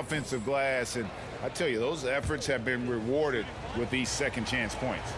offensive glass, and I tell you, those efforts have been rewarded with these second chance points.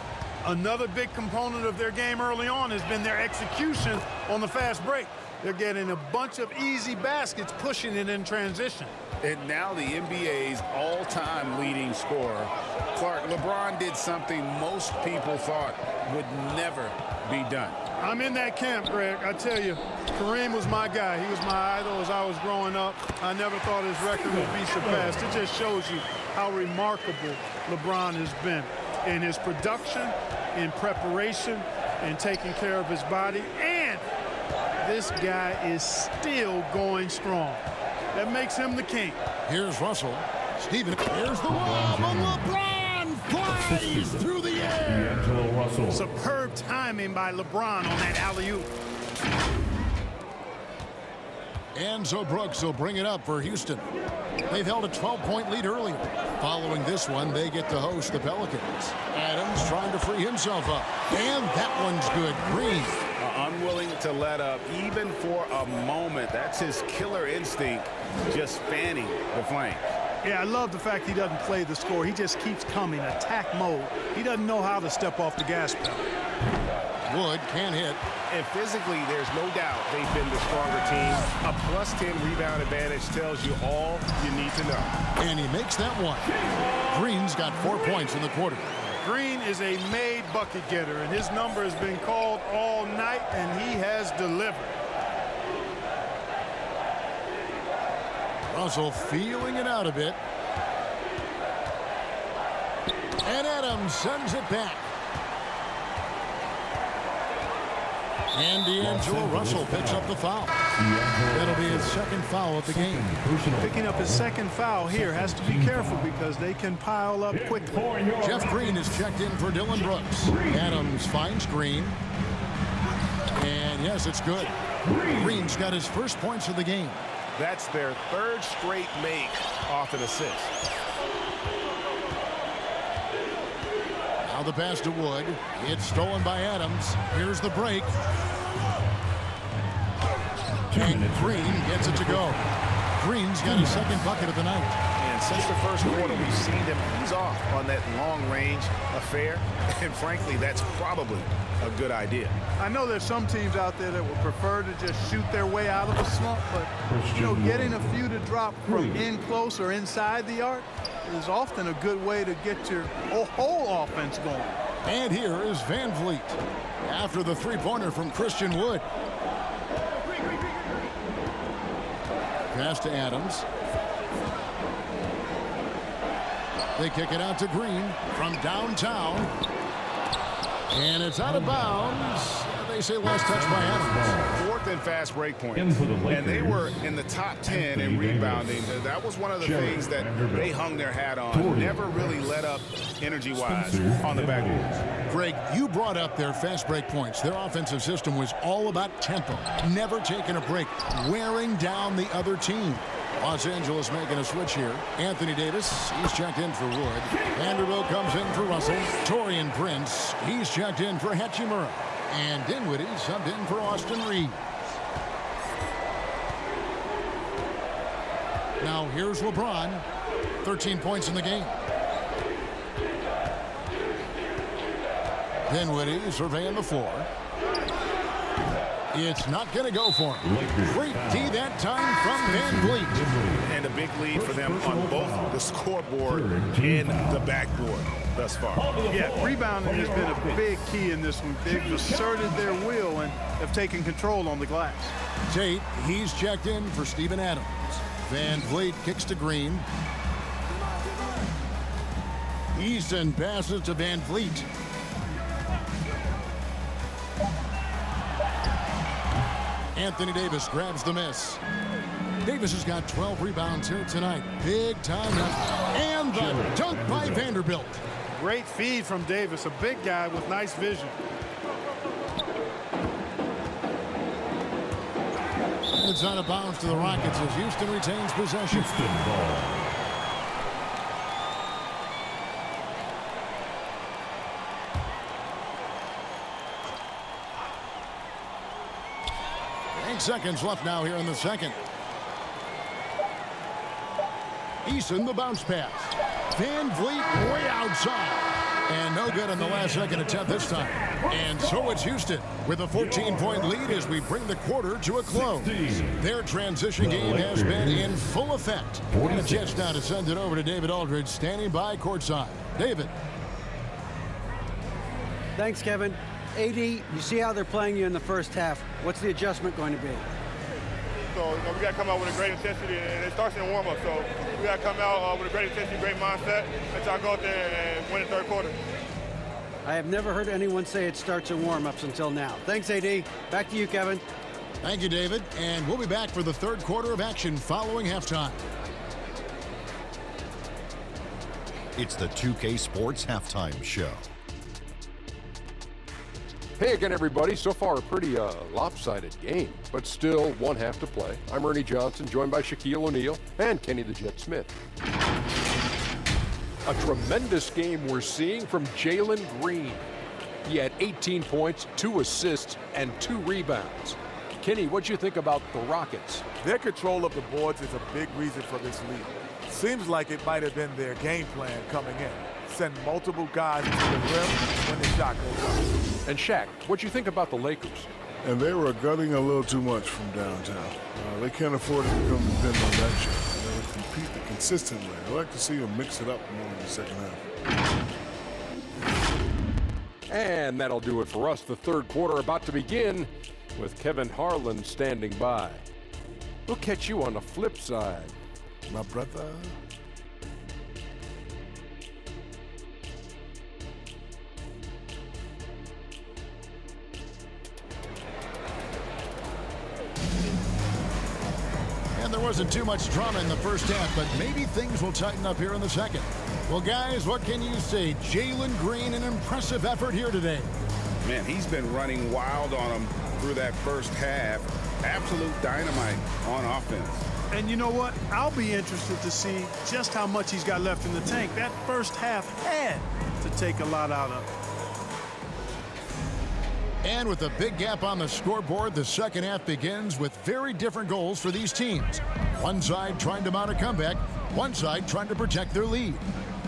Another big component of their game early on has been their execution on the fast break. They're getting a bunch of easy baskets, pushing it in transition. And now the NBA's all-time leading scorer. Clark, LeBron did something most people thought would never be done. I'm in that camp, Greg. I tell you, Kareem was my guy. He was my idol as I was growing up. I never thought his record would be surpassed. It just shows you how remarkable LeBron has been in his production, in preparation, in taking care of his body. And this guy is still going strong. That makes him the king. Here's Russell. Steven. Here's the lob. And LeBron flies through the air. Superb timing by LeBron on that alley-oop. Enzo Brooks will bring it up for Houston. They've held a 12-point lead earlier. Following this one, they get to host the Pelicans. Adams trying to free himself up. And that one's good. Green. Unwilling to let up even for a moment. That's his killer instinct, just fanning the flank. Yeah, I love the fact he doesn't play the score. He just keeps coming, attack mode. He doesn't know how to step off the gas pedal. Wood can't hit. And physically, there's no doubt they've been the stronger team. A +10 rebound advantage tells you all you need to know. And he makes that one. Green's got 4 points in the quarter. Green is a made bucket getter, and his number has been called all night, and he has delivered. Russell feeling it out a bit. And Adams sends it back. And D'Angelo Russell picks up the foul. That'll be his second foul of the game. Picking up his second foul here has to be careful because they can pile up quickly. Jeff Green is checked in for Dillon Brooks. Adams finds Green. And yes, it's good. Green's got his first points of the game. That's their third straight make off an assist. Now the pass to Wood. It's stolen by Adams. Here's the break. And Green gets it to go. Green's got his second bucket of the night. And since the first quarter, we've seen him ease off on that long-range affair. And frankly, that's probably a good idea. I know there's some teams out there that would prefer to just shoot their way out of a slump, but getting a few to drop from in close or inside the arc is often a good way to get your whole offense going. And here is Van Vliet after the three-pointer from Christian Wood. Pass to Adams. They kick it out to Green from downtown. And it's out of bounds. They say last touch by Adams. Fourth and fast break point. And they were in the top 10 in rebounding. That was one of the things that they hung their hat on. Never really let up energy-wise on the backboards. Greg, you brought up their fast break points. Their offensive system was all about tempo. Never taking a break. Wearing down the other team. Los Angeles making a switch here. Anthony Davis, he's checked in for Wood. Vanderbilt comes in for Russell. Taurean Prince, he's checked in for Hachimura. And Dinwiddie subbed in for Austin Reeves. Now here's LeBron. 13 points in the game. Dinwiddie surveying the floor. It's not going to go for him. Great D that time from Van Vliet. And a big lead for them on both the scoreboard and the backboard thus far. Yeah, rebounding has been a big key in this one. They've asserted their will and have taken control on the glass. Tate, he's checked in for Steven Adams. Van Vliet kicks to Green. Easton passes to Van Vliet. Anthony Davis grabs the miss. Davis has got 12 rebounds here tonight. Big time. And the dunk by Vanderbilt. Great feed from Davis, a big guy with nice vision. It's out of bounds to the Rockets as Houston retains possession. Seconds left now here in the second. Eason the bounce pass. Van Vliet way outside. And no good on the last second attempt this time. And so it's Houston with a 14-point lead as we bring the quarter to a close. Their transition game has been in full effect. And a chance now to send it over to David Aldridge standing by courtside. David. Thanks, Kevin. AD, you see how they're playing you in the first half. What's the adjustment going to be? So we got to come out with a great intensity, and it starts in the warm-up. So we got to come out with a great intensity, great mindset, and try to go out there and win the third quarter. I have never heard anyone say it starts in warm-ups until now. Thanks, AD. Back to you, Kevin. Thank you, David. And we'll be back for the third quarter of action following halftime. It's the 2K Sports Halftime Show. Hey again, everybody. So far, a pretty lopsided game, but still one half to play. I'm Ernie Johnson, joined by Shaquille O'Neal and Kenny the Jet Smith. A tremendous game we're seeing from Jalen Green. He had 18 points, 2 assists, and 2 rebounds. Kenny, what'd you think about the Rockets? Their control of the boards is a big reason for this lead. Seems like it might have been their game plan coming in. Send multiple guys to the rim when the shot goes up. And Shaq, what'd you think about the Lakers? And they were gutting a little too much from downtown. They can't afford to become dependent on that shot. They gotta compete consistently. I like to see them mix it up more in the second half. And that'll do it for us. The third quarter about to begin with Kevin Harlan standing by. We'll catch you on the flip side. My brother. And there wasn't too much drama in the first half, but maybe things will tighten up here in the second. Well, guys, what can you say? Jalen Green, an impressive effort here today. Man, he's been running wild on them through that first half. Absolute dynamite on offense. And you know what? I'll be interested to see just how much he's got left in the tank. That first half had to take a lot out of it. And with a big gap on the scoreboard, the second half begins with very different goals for these teams. One side trying to mount a comeback, one side trying to protect their lead.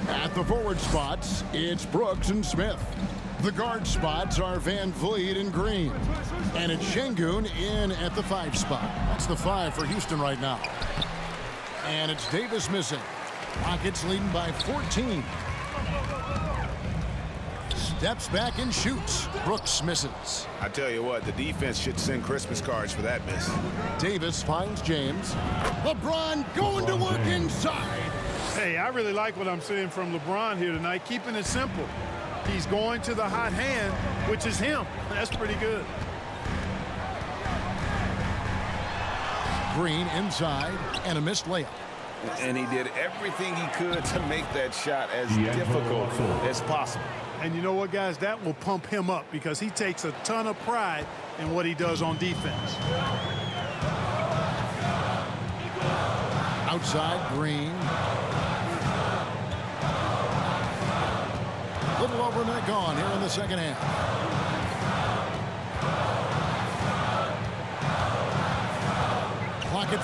At the forward spots, it's Brooks and Smith. The guard spots are Van Vliet and Green. And it's Şengün in at the 5 spot. That's the 5 for Houston right now. And it's Davis missing. Rockets leading by 14. Steps back and shoots. Brooks misses. I tell you what, the defense should send Christmas cards for that miss. Davis finds James. LeBron going to work inside. Hey, I really like what I'm seeing from LeBron here tonight, keeping it simple. He's going to the hot hand, which is him. That's pretty good. Green inside and a missed layup. And he did everything he could to make that shot as difficult as possible. And you know what, guys? That will pump him up because he takes a ton of pride in what he does on defense. Outside, Green. Little over a minute gone here in the second half. Clock at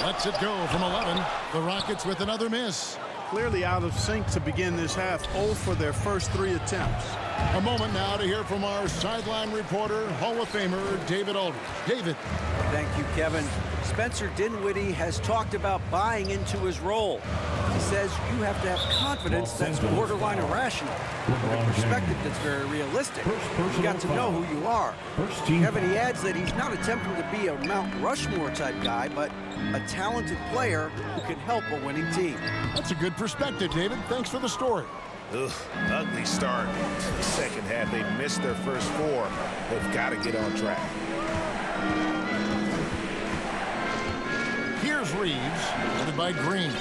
4. Lets it go from 11. The Rockets with another miss. Clearly out of sync to begin this half. 0 for their first 3 attempts. A moment now to hear from our sideline reporter, Hall of Famer David Aldridge. David. Thank you, Kevin. Spencer Dinwiddie has talked about buying into his role. He says you have to have confidence that's borderline irrational, but a perspective that's very realistic. You got to know who you are. Kevin, he adds that he's not attempting to be a Mount Rushmore type guy, but a talented player who can help a winning team. That's a good perspective, David. Thanks for the story. Ugh, ugly start to the second half. They missed their first 4. They've got to get on track. Here's Reeves, headed by Green.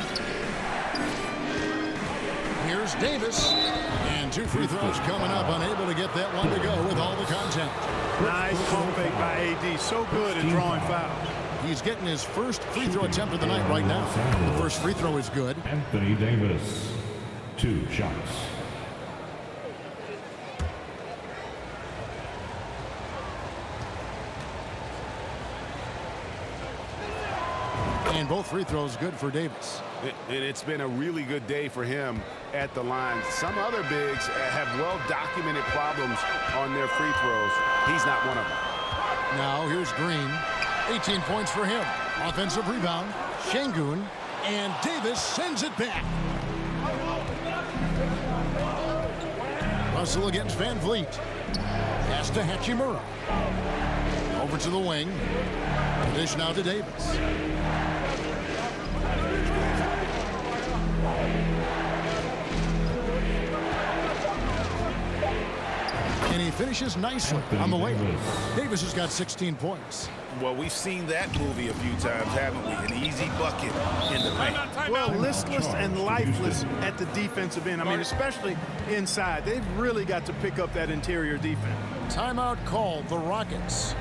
Here's Davis. And 2 free throws coming up, unable to get that one to go with all the contact. Nice pump fake by AD. So good at drawing fouls. He's getting his first free throw attempt of the night right now. The first free throw is good. Anthony Davis, 2 shots. And both free throws good for Davis. It's been a really good day for him at the line. Some other bigs have well-documented problems on their free throws. He's not one of them. Now here's Green. 18 points for him. Offensive rebound. Şengün. And Davis sends it back. Russell against Van Vliet. Pass to Hachimura. Over to the wing. Dish now to Davis. And he finishes nicely on the way. Davis has got 16 points. Well, we've seen that movie a few times, haven't we? An easy bucket in the paint. Well, listless and lifeless at the defensive end. I mean, especially inside. They've really got to pick up that interior defense. Timeout called, the Rockets.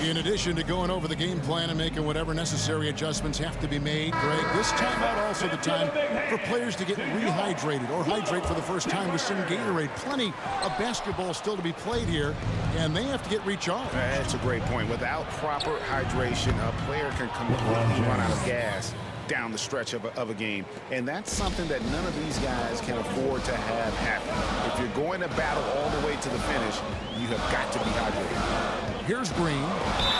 In addition to going over the game plan and making whatever necessary adjustments have to be made, Greg, this timeout also the time for players to get rehydrated or hydrate for the first time with some Gatorade. Plenty of basketball still to be played here, and they have to get recharged. That's a great point. Without proper hydration, a player can completely run out of gas down the stretch of a game. And that's something that none of these guys can afford to have happen. If you're going to battle all the way to the finish, you have got to be hydrated. Here's Green,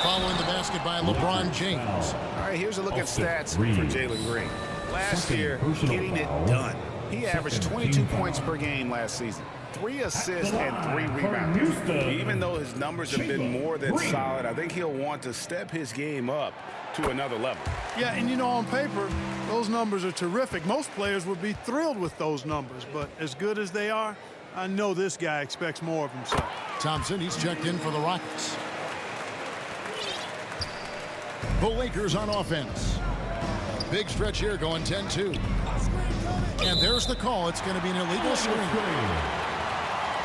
following the basket by LeBron James. All right, here's a look at stats for Jalen Green. Last year, getting it done. He averaged 22 points per game last season. 3 assists and 3 rebounds. Even though his numbers have been more than solid, I think he'll want to step his game up to another level. Yeah, and you know, on paper, those numbers are terrific. Most players would be thrilled with those numbers, but as good as they are, I know this guy expects more of himself. Thompson, he's checked in for the Rockets. The Lakers on offense. Big stretch here going 10-2. And there's the call. It's going to be an illegal screen.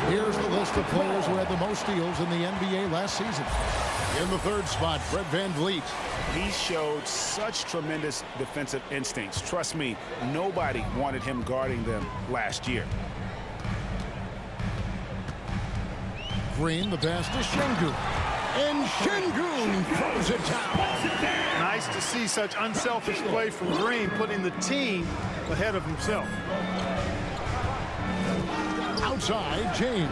Here's the list of players who had the most steals in the NBA last season. In the third spot, Fred Van Vliet. He showed such tremendous defensive instincts. Trust me, nobody wanted him guarding them last year. Green, the pass to Şengün. And Şengün throws it down. Nice to see such unselfish play from Green, putting the team ahead of himself. Outside, James.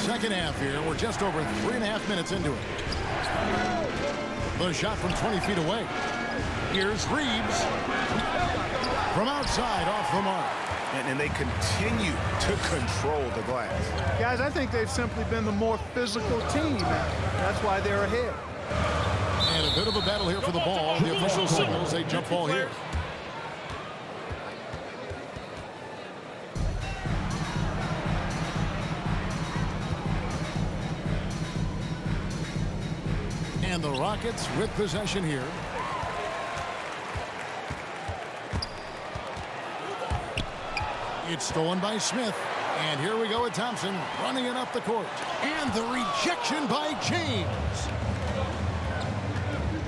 Second half here. We're just over 3.5 minutes into it. The shot from 20 feet away. Here's Reeves. From outside, off the mark. And they continue to control the glass. Guys, I think they've simply been the more physical team. That's why they're ahead. And a bit of a battle here for the ball. The official signals a jump ball here. And the Rockets with possession here. It's stolen by Smith. And here we go with Thompson running it up the court. And the rejection by James.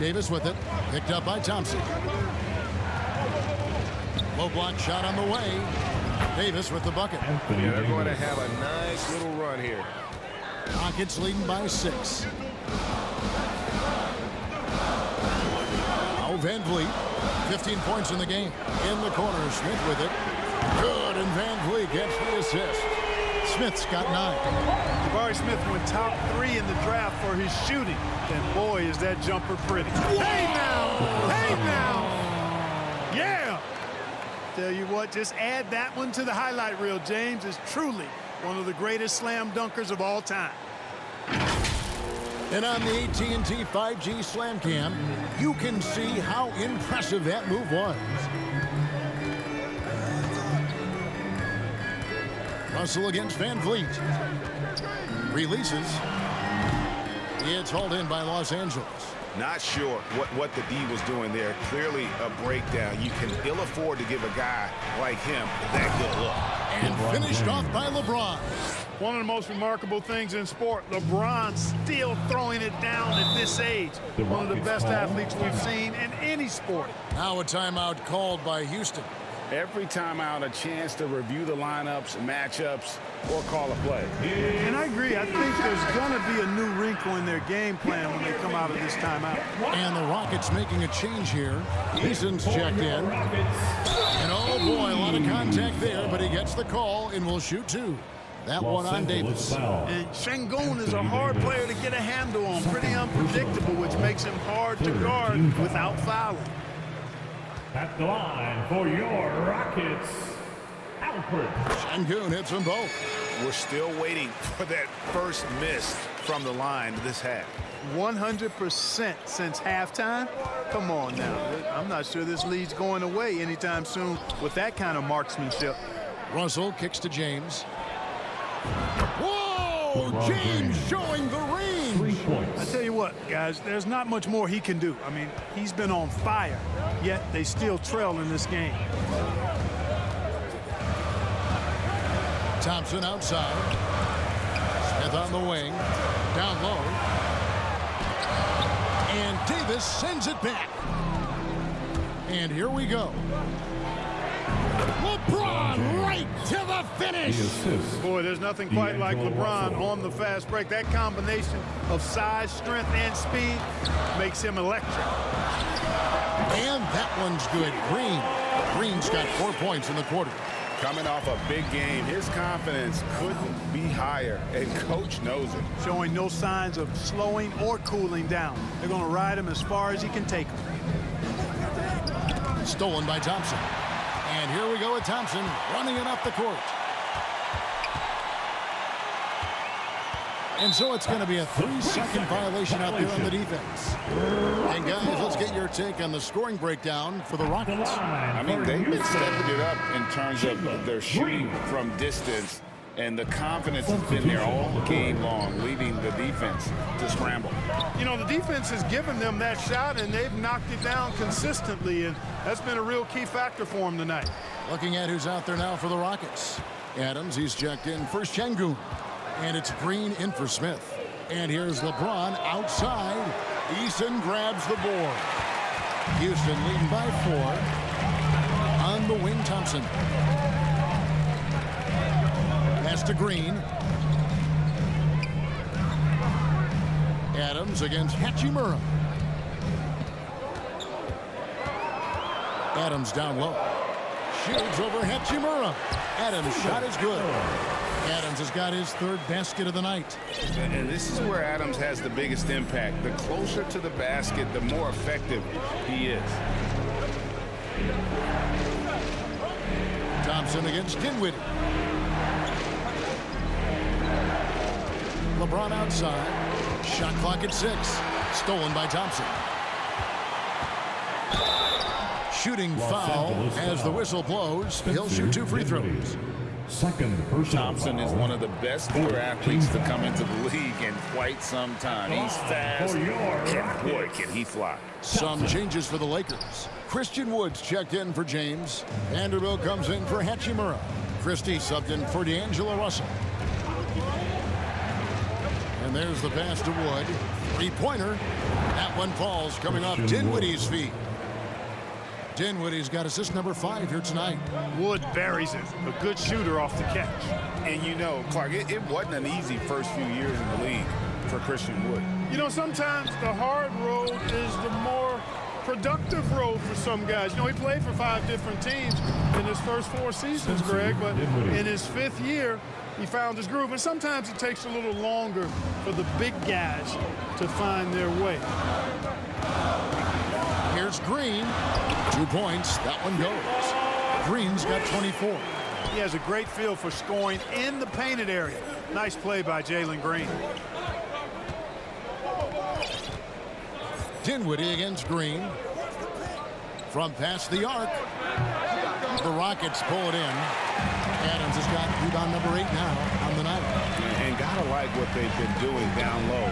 Davis with it. Picked up by Thompson. Low block shot on the way. Davis with the bucket. Yeah, they're going to have a nice little run here. Rockets leading by 6. Now Van Vliet. 15 points in the game. In the corner, Smith with it. Good, and Van Vliet gets the assist. Smith's got 9. Jabari Smith went top 3 in the draft for his shooting. And boy, is that jumper pretty. Hey now! Hey now! Yeah! Tell you what, just add that one to the highlight reel. James is truly one of the greatest slam dunkers of all time. And on the AT&T 5G Slam Cam, you can see how impressive that move was. Russell against Van Vliet. Releases. It's hauled in by Los Angeles. Not sure what the D was doing there. Clearly a breakdown. You can ill afford to give a guy like him that good look. And finished off by LeBron. One of the most remarkable things in sport, LeBron still throwing it down at this age. One of the best athletes we've seen in any sport. Now a timeout called by Houston. Every time out, a chance to review the lineups, matchups, or call a play. And I agree. I think there's going to be a new wrinkle in their game plan when they come out of this timeout. And the Rockets making a change here. Eason's checked in. And oh boy, a lot of contact there, but he gets the call and will shoot two. That one on Davis. And Sengun is a hard player to get a handle on. Pretty unpredictable, which makes him hard to guard without fouling. At the line for your Rockets, Alfred. Sengun hits them both. We're still waiting for that first miss from the line this half. 100% since halftime. Come on now. I'm not sure this lead's going away anytime soon with that kind of marksmanship. Russell kicks to James. Whoa! James showing the range. 3 points. I tell you what, guys, there's not much more he can do. I mean, he's been on fire, yet they still trail in this game. Thompson outside. Smith on the wing. Down low. And Davis sends it back. And here we go. LeBron right to the finish. Boy, there's nothing quite like LeBron on the fast break. That combination of size, strength, and speed makes him electric. And that one's good. Green's got 4 points in the quarter. Coming off a big game, his confidence couldn't be higher, and Coach knows it. Showing no signs of slowing or cooling down. They're going to ride him as far as he can take him. Stolen by Thompson. And here we go with Thompson running it up the court. And so it's going to be a 3-second violation out there on the defense. And guys, let's get your take on the scoring breakdown for the Rockets. I mean, they've been stepping it up in terms of their shooting from distance, and the confidence has been there all game long, leaving the defense to scramble. You know, the defense has given them that shot, and they've knocked it down consistently, and that's been a real key factor for them tonight. Looking at who's out there now for the Rockets. Adams, he's checked in for Sengun. And it's Green in for Smith. And here's LeBron outside. Eason grabs the board. Houston leading by 4. On the wing, Thompson. Pass to Green. Adams against Hachimura. Adams down low. Shoots over Hachimura. Adams' shot is good. Adams has got his 3rd basket of the night. And this is where Adams has the biggest impact. The closer to the basket, the more effective he is. Thompson against Dinwiddie. LeBron outside. Shot clock at 6. Stolen by Thompson. Shooting foul as the whistle blows. He'll shoot 2 free throws. Thompson is one of the best pure athletes to come into the league in quite some time. He's fast, and boy, can he fly. Some changes for the Lakers. Christian Woods checked in for James. Vanderbilt comes in for Hachimura. Christie subbed in for D'Angelo Russell. And there's the pass to Wood. 3-pointer. That one falls coming off Dinwiddie's feet. Dinwiddie's got assist number 5 here tonight. Wood buries it. A good shooter off the catch. And you know, Clark, it wasn't an easy first few years in the league for Christian Wood. You know, sometimes the hard road is the more productive road for some guys. You know, he played for 5 different teams in his first 4 seasons, Greg, but in his 5th year, he found his groove. And sometimes it takes a little longer for the big guys to find their way. Here's Green. 2 points. That one goes. Green's got 24. He has a great feel for scoring in the painted area. Nice play by Jalen Green. Dinwiddie against Green. From past the arc. The Rockets pull it in. Adams has got rebound number 8 now on the night. And gotta like what they've been doing down low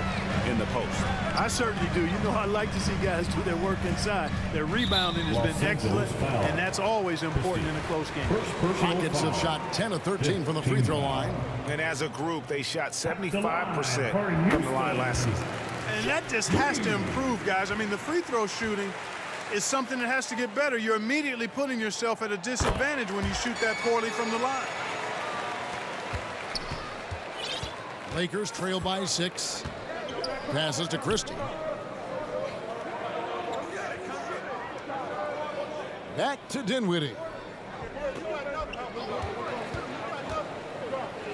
in the post. I certainly do. You know, I like to see guys do their work inside. Their rebounding has been excellent, and that's always important in a close game. Rockets have shot 10 of 13 from the free throw line. And as a group, they shot 75% from the line last season. And that just has to improve, guys. I mean, the free throw shooting It's something that has to get better. You're immediately putting yourself at a disadvantage when you shoot that poorly from the line. Lakers trail by 6. Passes to Christie. Back to Dinwiddie.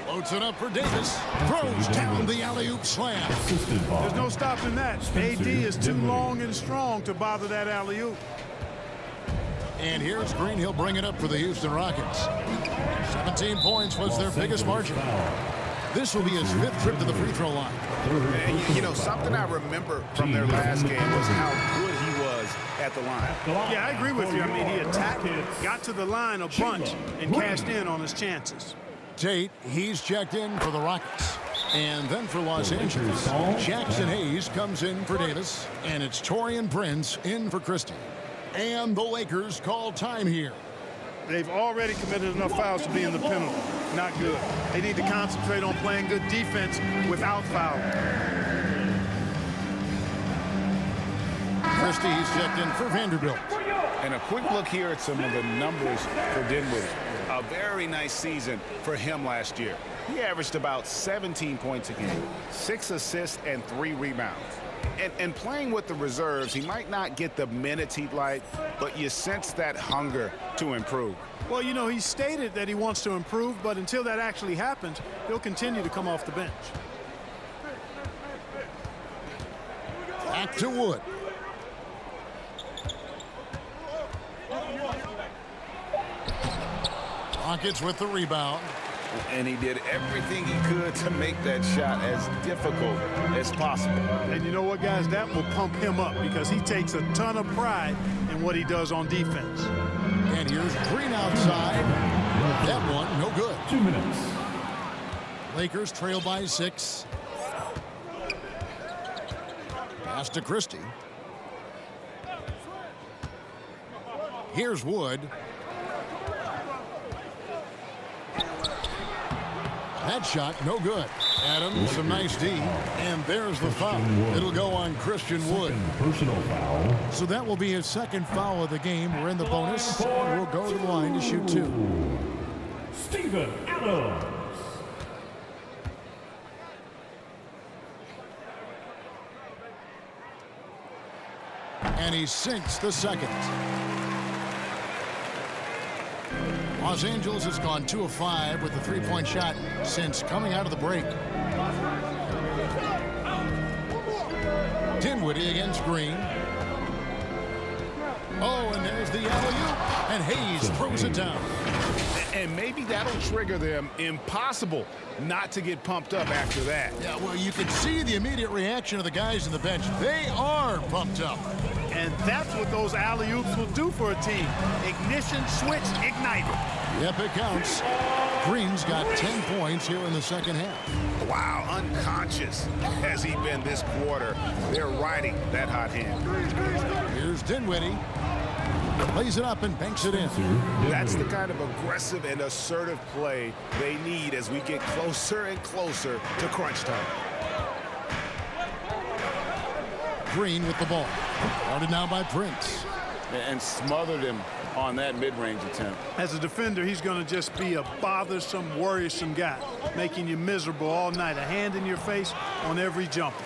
Floats it up for Davis. Throws down the alley-oop slam. There's no stopping that. AD is too long and strong to bother that alley-oop. And here's Green. He'll bring it up for the Houston Rockets. 17 points was their biggest margin. This will be his 5th trip to the free throw line. And, you know, something I remember from their last game was how good he was at the line. Yeah, I agree with you. I mean, he attacked, got to the line a bunch, and cashed in on his chances. Tate, he's checked in for the Rockets. And then for Los Angeles, Jackson Hayes comes in for Davis, and it's Taurean Prince in for Christie. And the Lakers call time here. They've already committed enough fouls to be in the penalty. Not good. They need to concentrate on playing good defense without fouling. Christie, he's checked in for Vanderbilt. And a quick look here at some of the numbers for Dinwiddie. A very nice season for him last year. He averaged about 17 points a game, 6 assists, and 3 rebounds. And playing with the reserves, he might not get the minutes he'd like, but you sense that hunger to improve. Well, you know, he stated that he wants to improve, but until that actually happens, he'll continue to come off the bench. Back to Wood. Rockets with the rebound. And he did everything he could to make that shot as difficult as possible. And you know what, guys? That will pump him up because he takes a ton of pride in what he does on defense. And here's Green outside. That one, no good. 2 minutes. Lakers trail by 6. Pass to Christie. Here's Wood. That shot, no good. Adams, some nice D. And there's the foul. It'll go on Christian Wood. Personal foul. So that will be his 2nd foul of the game. We're in the bonus. And we'll go to the line to shoot 2. Steven Adams. And he sinks the 2nd. Los Angeles has gone 2 of 5 with the 3-point shot since coming out of the break. Dinwiddie against Green. Oh, and there's the alley-oop, and Hayes throws it down. And maybe that'll trigger them. Impossible not to get pumped up after that. Yeah, well, you can see the immediate reaction of the guys on the bench. They are pumped up. And that's what those alley-oops will do for a team. Ignition, switch, ignite. Yep, it counts. Green's got 10 points here in the 2nd half. Wow, unconscious has he been this quarter. They're riding that hot hand. Here's Dinwiddie. Plays it up and banks it in. That's the kind of aggressive and assertive play they need as we get closer and closer to crunch time. Green with the ball. Guarded now by Prince. And smothered him on that mid-range attempt. As a defender, he's going to just be a bothersome, worrisome guy, making you miserable all night, a hand in your face on every jumper.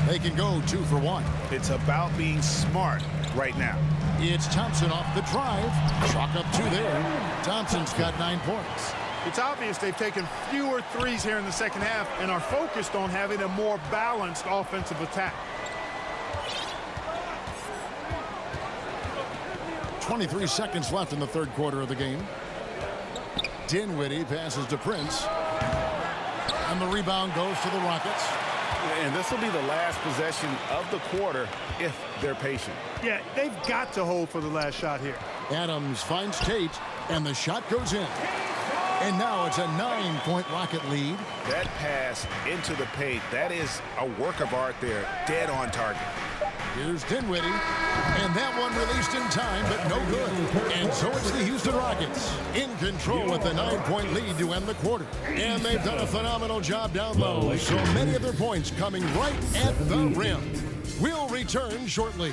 They can go 2 for 1. It's about being smart right now. It's Thompson off the drive. Chalk up 2 there. Thompson's got 9 points. It's obvious they've taken fewer threes here in the 2nd half and are focused on having a more balanced offensive attack. 23 seconds left in the 3rd quarter of the game. Dinwiddie passes to Prince. And the rebound goes to the Rockets. And this will be the last possession of the quarter if they're patient. Yeah, they've got to hold for the last shot here. Adams finds Tate, and the shot goes in. And now it's a 9-point Rocket lead. That pass into the paint, that is a work of art there, dead on target. Here's Dinwiddie, and that one released in time, but no good. And so it's the Houston Rockets in control with the 9-point lead to end the quarter. And they've done a phenomenal job down low, so many of their points coming right at the rim. We'll return shortly.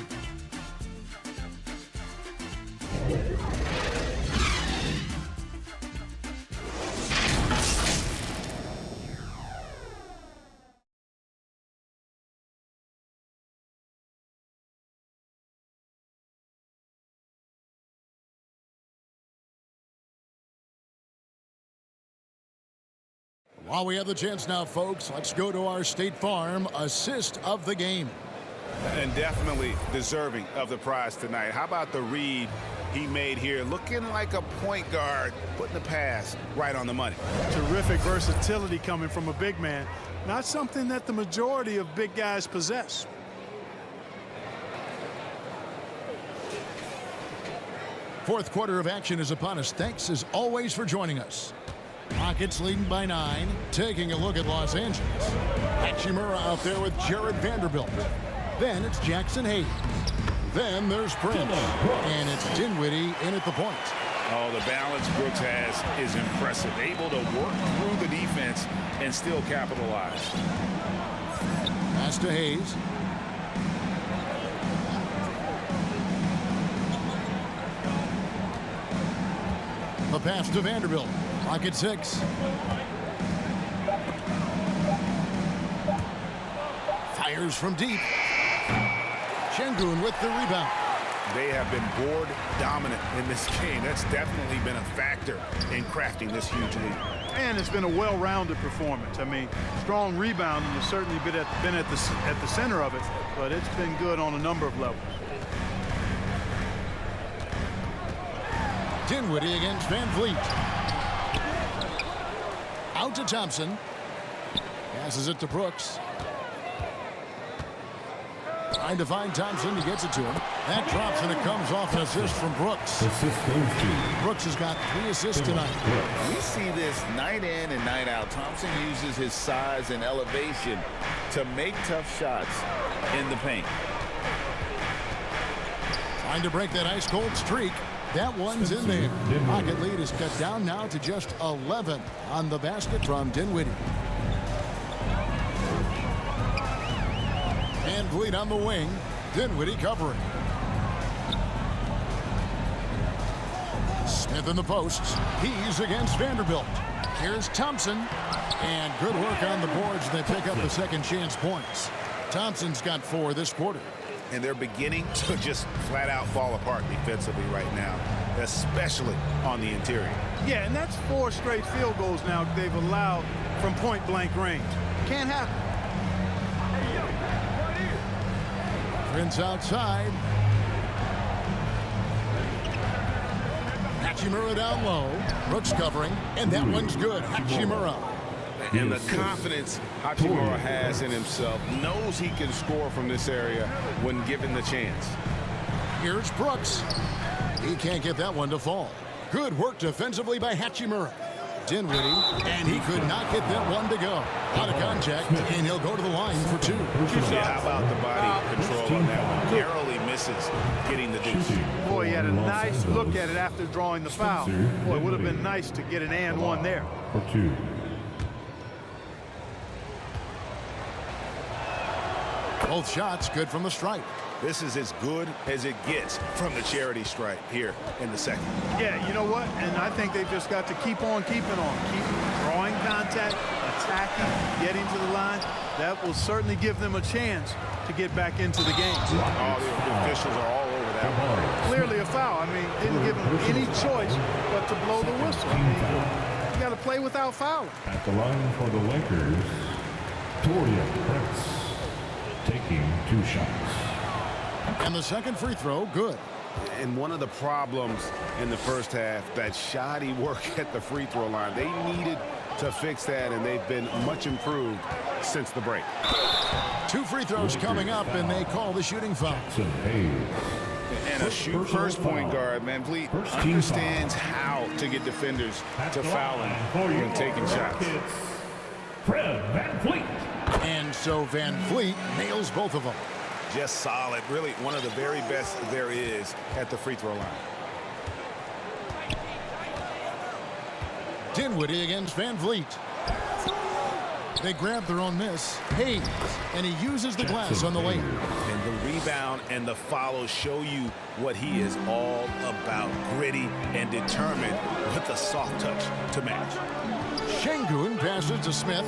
While we have the chance now, folks, let's go to our State Farm assist of the game. And definitely deserving of the prize tonight. How about the read he made here? Looking like a point guard, putting the pass right on the money. Terrific versatility coming from a big man. Not something that the majority of big guys possess. Fourth quarter of action is upon us. Thanks, as always, for joining us. Rockets leading by 9. Taking a look at Los Angeles. Hachimura out there with Jared Vanderbilt. Then it's Jackson Hayes. Then there's Prince. And it's Dinwiddie in at the point. Oh, the balance Brooks has is impressive. Able to work through the defense and still capitalize. Pass to Hayes. The pass to Vanderbilt. Clock at 6. Fires from deep. Şengün with the rebound. They have been board dominant in this game. That's definitely been a factor in crafting this huge lead. And it's been a well-rounded performance. I mean, strong rebounding has certainly been at the center of it, but it's been good on a number of levels. Dinwiddie against Van Vliet. Out to Thompson. Passes it to Brooks. Trying to find Thompson. He gets it to him. That drops, and it comes off an assist from Brooks. Brooks has got 3 assists tonight. We see this night in and night out. Thompson uses his size and elevation to make tough shots in the paint. Trying to break that ice-cold streak. That one's in there. Rocket lead is cut down now to just 11 on the basket from Dinwiddie. Van Vliet on the wing. Dinwiddie covering. Smith in the posts. He's against Vanderbilt. Here's Thompson. And good work on the boards. They pick up the second chance points. Thompson's got 4 this quarter. And they're beginning to just flat out fall apart defensively right now, especially on the interior. Yeah, and that's 4 straight field goals now they've allowed from point-blank range. Can't happen. Prince outside. Hachimura down low. Brooks covering, and that one's good. Hachimura. And the confidence Hachimura has in himself, knows he can score from this area when given the chance. Here's Brooks. He can't get that one to fall. Good work defensively by Hachimura. Dinwiddie, and he could not get that one to go. Out of contact, and he'll go to the line for 2. Yeah, how about the body control on that one? Narrowly misses getting the deuce. Boy, he had a nice look at it after drawing the foul. Boy, it would have been nice to get an and one there. For 2. Both shots good from the stripe. This is as good as it gets from the charity stripe here in the second. Yeah, you know what? And I think they've just got to keep on keeping on. Keep drawing contact, attacking, getting to the line. That will certainly give them a chance to get back into the game. All the officials are all over that one. Clearly a foul. I mean, didn't give them any choice but to blow the whistle. I mean, you got to play without fouling. At the line for the Lakers, Taurean Prince taking 2 shots. And the second free throw, good. And one of the problems in the first half, that shoddy work at the free throw line. They needed to fix that, and they've been much improved since the break. 2 free throws coming up, and they call the shooting foul. And a shoot-first point guard, Van Vliet, understands how to get defenders to foul him when taking shots. Fred VanVleet. And so Van Vliet nails both of them. Just solid. Really one of the very best there is at the free throw line. Dinwiddie against Van Vliet. They grab their own miss. Hayes, and he uses the glass on the lane. And the rebound and the follow show you what he is all about. Gritty and determined with a soft touch to match. Şengün passes to Smith.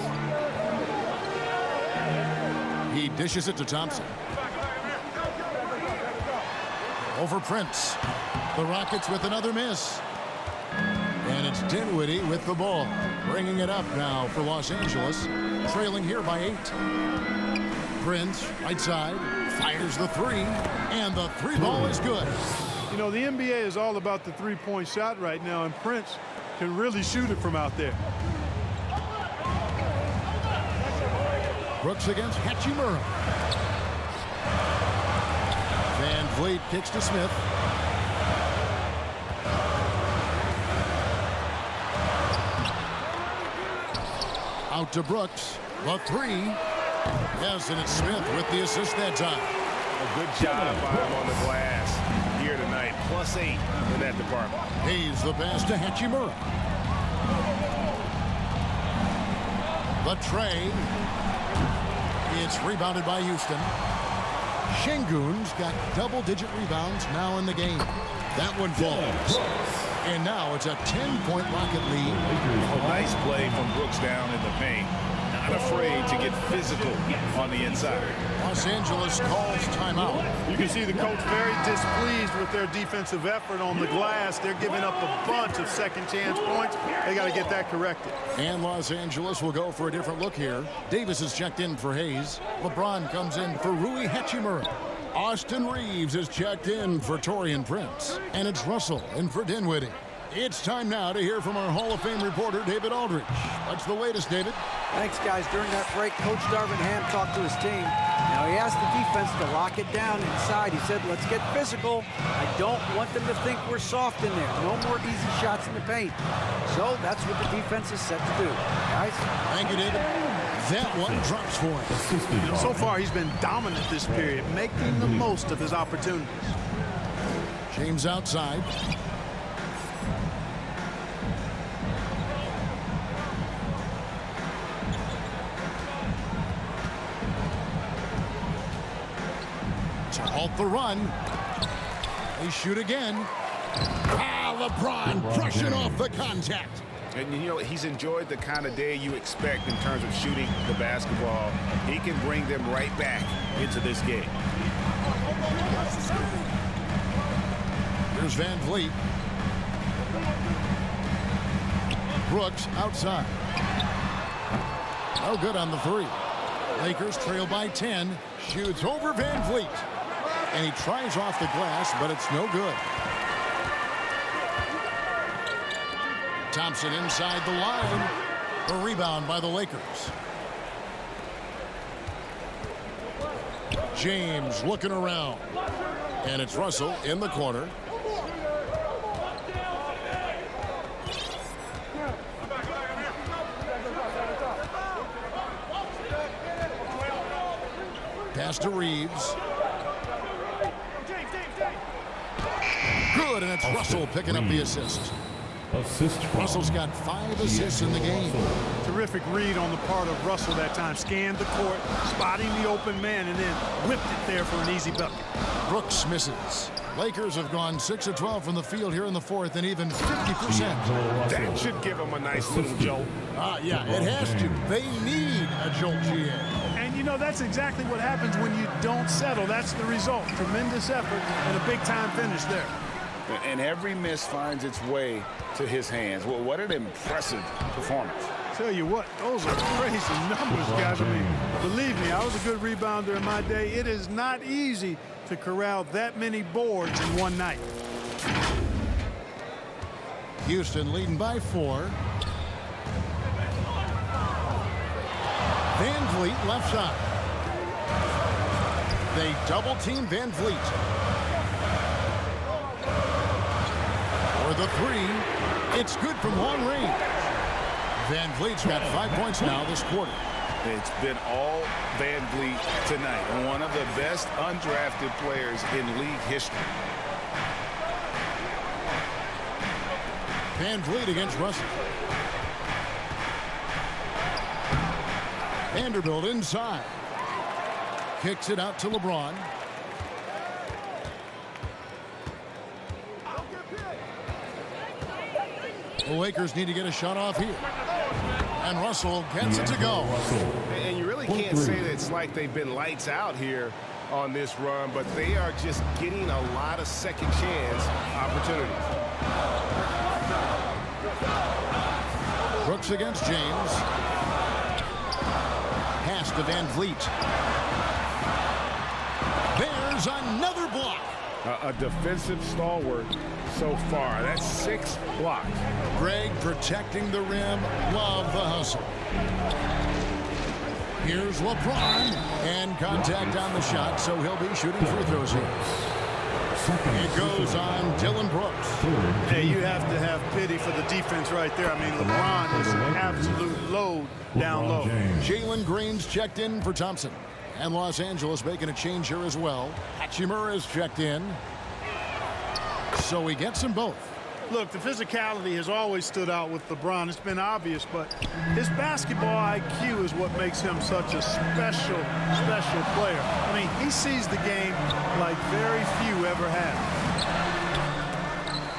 He dishes it to Thompson. Over Prince. The Rockets with another miss. And it's Dinwiddie with the ball. Bringing it up now for Los Angeles. Trailing here by 8. Prince, right side, fires the three. And the three ball is good. You know, the NBA is all about the three-point shot right now, and Prince can really shoot it from out there. Brooks against Hachimura. Van Vliet kicks to Smith. Out to Brooks. The three. Yes, and it's Smith with the assist that time. A good job by him on the glass here tonight. +8 in that department. Hayes the pass to Hachimura. The trade. It's rebounded by Houston. Şengün's got double-digit rebounds now in the game. That one falls. And now it's a 10-point Rocket lead. Oh, nice play from Brooks down in the paint. Not afraid to get physical on the inside. Los Angeles calls timeout. You can see the coach very displeased with their defensive effort on the glass. They're giving up a bunch of second-chance points. They got to get that corrected. And Los Angeles will go for a different look here. Davis is checked in for Hayes. LeBron comes in for Rui Hachimura. Austin Reeves is checked in for Taurean Prince. And it's Russell in for Dinwiddie. It's time now to hear from our Hall of Fame reporter, David Aldridge. What's the latest, David? Thanks, guys. During that break, Coach Darvin Ham talked to his team. Now, he asked the defense to lock it down inside. He said, let's get physical. I don't want them to think we're soft in there. No more easy shots in the paint. So that's what the defense is set to do. Guys? Thank you, David. That one drops for him. So far, he's been dominant this period, making the most of his opportunities. James outside. To halt the run. They shoot again. LeBron brushing off the contact. And, you know, he's enjoyed the kind of day you expect in terms of shooting the basketball. He can bring them right back into this game. Here's Van Vliet. Brooks outside. No good on the three. Lakers trail by 10. Shoots over Van Vliet. And he tries off the glass, but it's no good. Thompson inside the line. A rebound by the Lakers. James looking around. And it's Russell in the corner. Pass to Reeves. Good, and it's Russell picking up the assist. Russell's got 5 assists in the game. Terrific read on the part of Russell that time. Scanned the court, spotting the open man, and then whipped it there for an easy bucket. Brooks misses. Lakers have gone 6 of 12 from the field here in the fourth, and even 50%. That should give them a nice little jolt. Yeah, it has to. They need a jolt, GA. And, you know, that's exactly what happens when you don't settle. That's the result. Tremendous effort and a big-time finish there. And every miss finds its way to his hands. Well, what an impressive performance. Tell you what, those are crazy numbers, guys. I mean, believe me, I was a good rebounder in my day. It is not easy to corral that many boards in one night. Houston leading by 4. Van Vliet left side. They double team Van Vliet. For the three, it's good from long range. Van Vliet's got 5 points now this quarter. It's been all Van Vliet tonight. One of the best undrafted players in league history. Van Vliet against Russell. Vanderbilt inside. Kicks it out to LeBron. The Lakers need to get a shot off here. And Russell gets it to go. And you really can't say that it's like they've been lights out here on this run, but they are just getting a lot of second chance opportunities. Brooks against James. Pass to Van Vliet. There's another block. A defensive stalwart so far. That's 6 blocks. Greg protecting the rim. Love the hustle. Here's LeBron. And contact on the shot, so he'll be shooting free throws here. It goes on Dylan Brooks. Hey, you have to have pity for the defense right there. I mean, LeBron is an absolute load down low. Jalen Green's checked in for Thompson. And Los Angeles making a change here as well. Hachimura is checked in. So he gets them both. Look, the physicality has always stood out with LeBron. It's been obvious, but his basketball IQ is what makes him such a special player. I mean, he sees the game like very few ever have.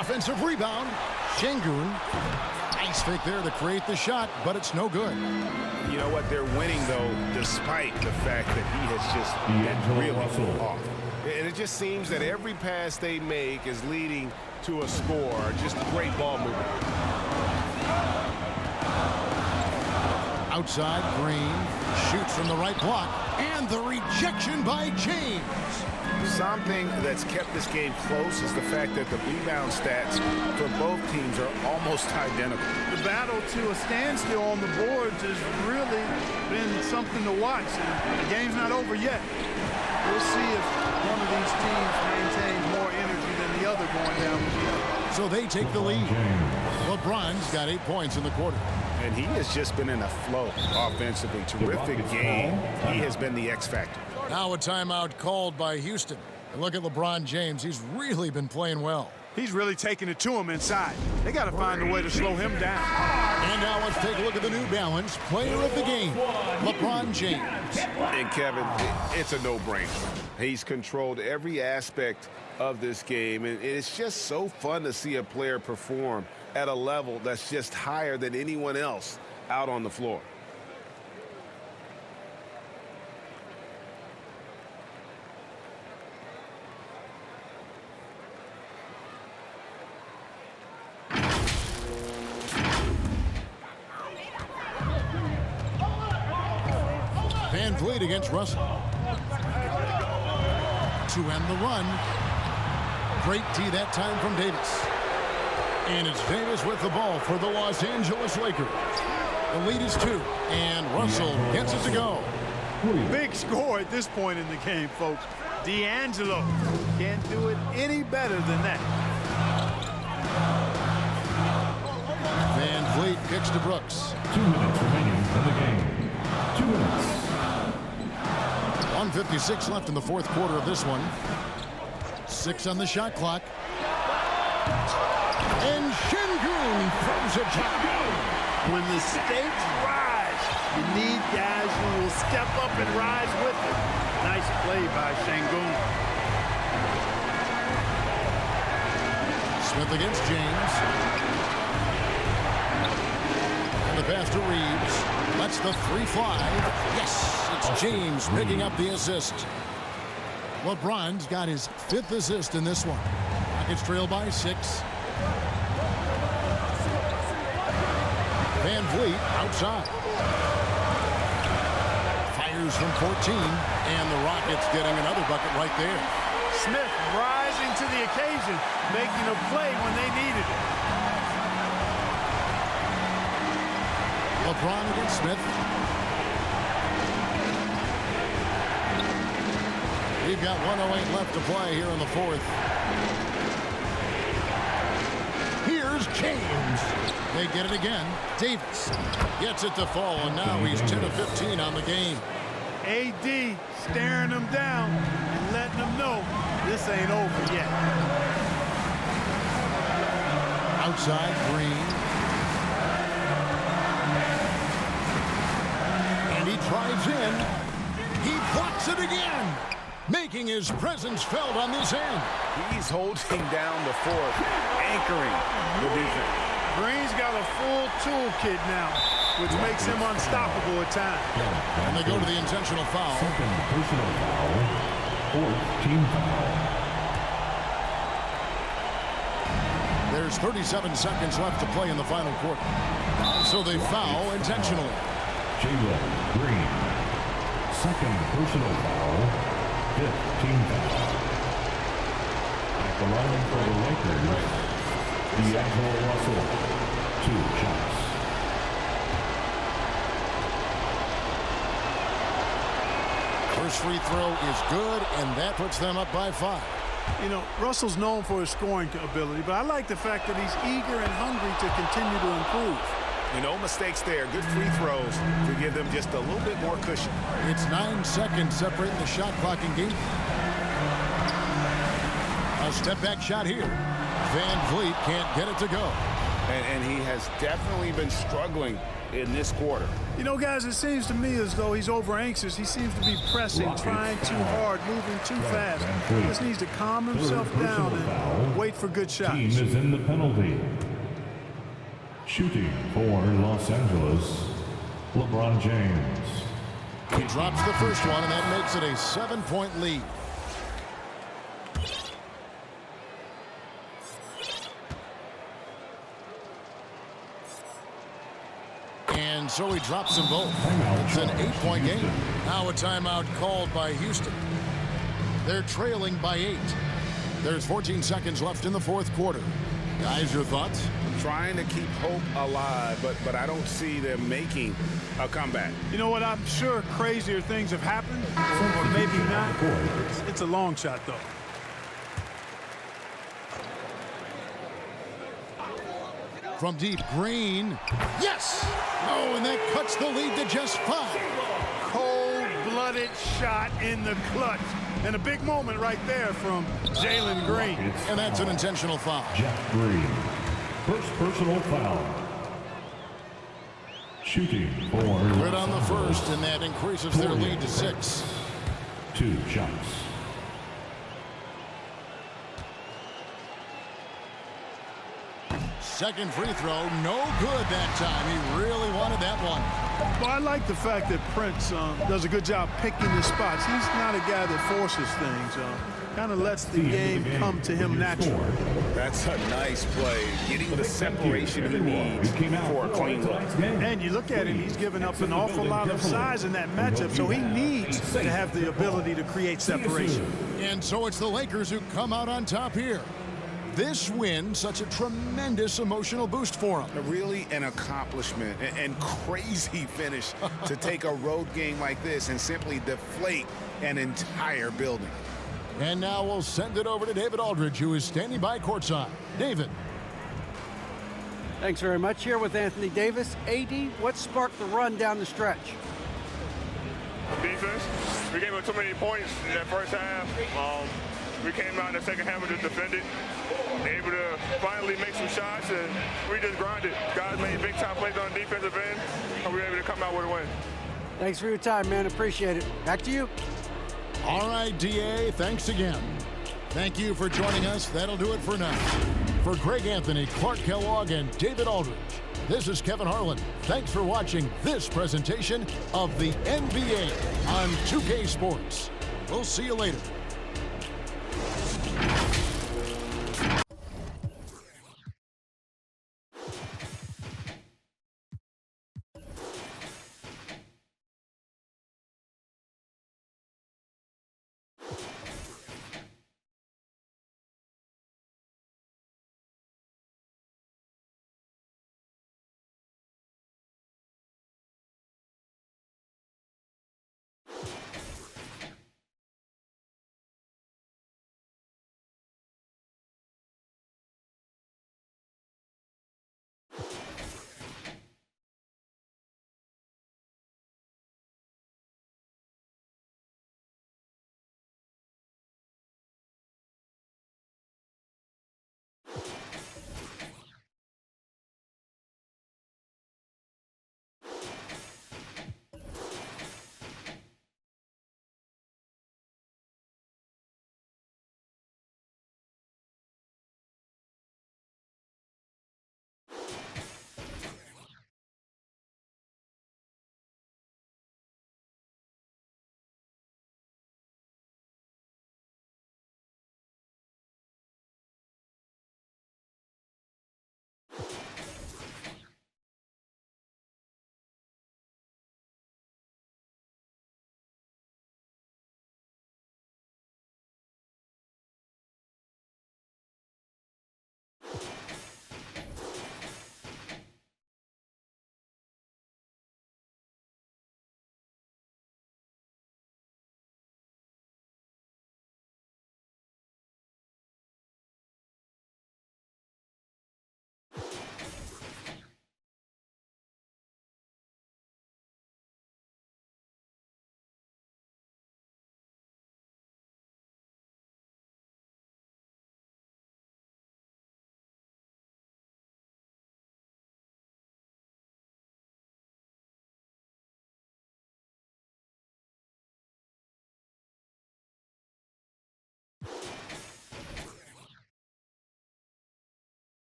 Offensive rebound. Şengün. Nice fake there to create the shot, but it's no good. You know what? They're winning, though, despite the fact that he has just been really off. And it just seems that every pass they make is leading to a score. Just great ball movement. Outside, Green shoots from the right block, and the rejection by James. Something that's kept this game close is the fact that the rebound stats for both teams are almost identical. The battle to a standstill on the boards has really been something to watch. And the game's not over yet. We'll see if one of these teams maintains more energy than the other going down the field. So they take the lead. LeBron's got 8 points in the quarter. And he has just been in a flow offensively. Terrific game. He has been the X factor. Now a timeout called by Houston. And look at LeBron James. He's really been playing well. He's really taking it to him inside. They got to find a way to slow him down. And now let's take a look at the New Balance player of the game, LeBron James. And Kevin, it's a no-brainer. He's controlled every aspect of this game, and it's just so fun to see a player perform at a level that's just higher than anyone else out on the floor. Van Vliet against Russell. To end the run. Great tee that time from Davis. And it's Davis with the ball for the Los Angeles Lakers. The lead is 2, and Russell gets it to go. Big score at this point in the game, folks. D'Angelo can't do it any better than that. Van Vliet kicks to Brooks. 2 minutes remaining in the game. 2 minutes. 1:56 left in the fourth quarter of this one. 6 on the shot clock. And Şengün throws it down. When the stakes rise, you need guys who will step up and rise with it. Nice play by Şengün. Smith against James. And the pass to Reeves. That's the 3 fly. Yes, it's James picking up the assist. LeBron's got his 5th assist in this one. Rockets trail by 6. Van Vliet outside. Fires from 14, and the Rockets getting another bucket right there. Smith rising to the occasion, making a play when they needed it. LeBron against Smith. We've got 1:08 left to play here in the fourth. Here's James. They get it again. Davis gets it to fall, and now he's 10 of 15 on the game. AD staring him down and letting him know this ain't over yet. Outside, Green. And he tries drives in. He blocks it again, making his presence felt on this end. He's holding down the fourth, anchoring the defense. Green's got a full toolkit now, which makes him unstoppable at times. And they go to the intentional foul. Second personal foul. Fourth team foul. There's 37 seconds left to play in the final quarter. So they foul intentionally. Jalen Green. Second personal foul. Fifth team foul. At the line for the Lakers, D'Angelo Russell. 2 shots. First free throw is good, and that puts them up by 5. You know, Russell's known for his scoring ability, but I like the fact that he's eager and hungry to continue to improve. No mistakes there. Good free throws to give them just a little bit more cushion. It's 9 seconds separating the shot clock and game. A step-back shot here. Van Vliet can't get it to go. And he has definitely been struggling in this quarter. You know, guys, it seems to me as though he's over-anxious. He seems to be pressing, trying too hard, moving too fast. Just needs to calm himself down and wait for good shots. Team is in the penalty. Shooting for Los Angeles, LeBron James. He drops the first one, and that makes it a 7-point lead. And so he drops them both. It's an 8-point game. Now a timeout called by Houston. They're trailing by 8. There's 14 seconds left in the fourth quarter. Guys, your thoughts? Trying to keep hope alive, but I don't see them making a comeback. You know what? I'm sure crazier things have happened, or maybe not. It's a long shot, though. From deep, Green. Yes! Oh, and that cuts the lead to just 5. Cold-blooded shot in the clutch. And a big moment right there from Jalen Green. And that's an intentional foul. Jeff Green. First personal foul. Shooting for Good on the first, and that increases their lead to 6. 2 shots. Second free throw, no good that time. He really wanted that one. Well, I like the fact that Prince does a good job picking his spots. He's not a guy that forces things. Kind of lets the game come to him naturally. That's a nice play. Getting the separation he needs for a clean look. And you look at him, he's given up an awful lot of size in that matchup, so he needs to have the ability to create separation. And so it's the Lakers who come out on top here. This win, such a tremendous emotional boost for them. Really an accomplishment and crazy finish to take a road game like this and simply deflate an entire building. And now we'll send it over to David Aldridge, who is standing by courtside. David. Thanks very much. Here with Anthony Davis. AD, what sparked the run down the stretch? Defense. We gave up too many points in that first half. We came out in the second half and just defended. Able to finally make some shots, and we just grinded. Guys made big-time plays on the defensive end, and we were able to come out with a win. Thanks for your time, man. Appreciate it. Back to you. All right, DA, thanks again. Thank you for joining us. That'll do it for now. For Greg Anthony, Clark Kellogg, and David Aldridge, this is Kevin Harlan. Thanks for watching this presentation of the NBA on 2K Sports. We'll see you later.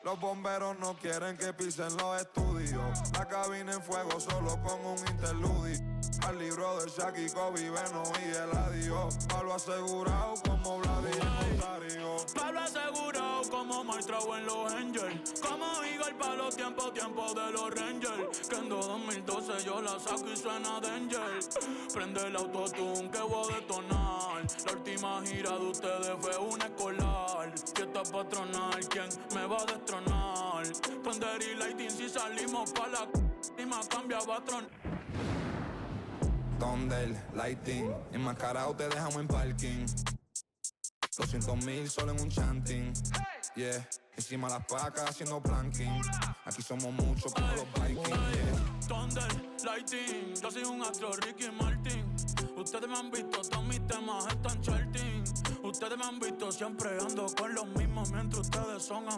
Los bomberos no quieren que pisen los estudios. La cabina en fuego solo con un interludio. Al libro de Shaq y Kobe, Beno y Eladio. Palo asegurado como Vladimir Rosario. Palo asegurado como maestrado en los Angels. Como Eagle para los tiempos de los Rangers. Que en 2012 yo la saco y suena Danger. Prende el autotune que voy a detonar. La última gira de ustedes fue una escolar. Fiesta patronal, ¿quién me va a destronar? Thunder y Lightning si salimos pa' la y más cambia patrón. Thunder, Lighting, enmascarado te dejamos en parking. 200,000 solo en un chanting. Yeah, encima las pacas haciendo planking. Aquí somos muchos como los Vikings. Yeah. Thunder, Lighting, yo soy un astro Ricky Martin. Ustedes me han visto, todos mis temas están charting. Ustedes me han visto siempre ando con los mismos mientras ustedes son amigos.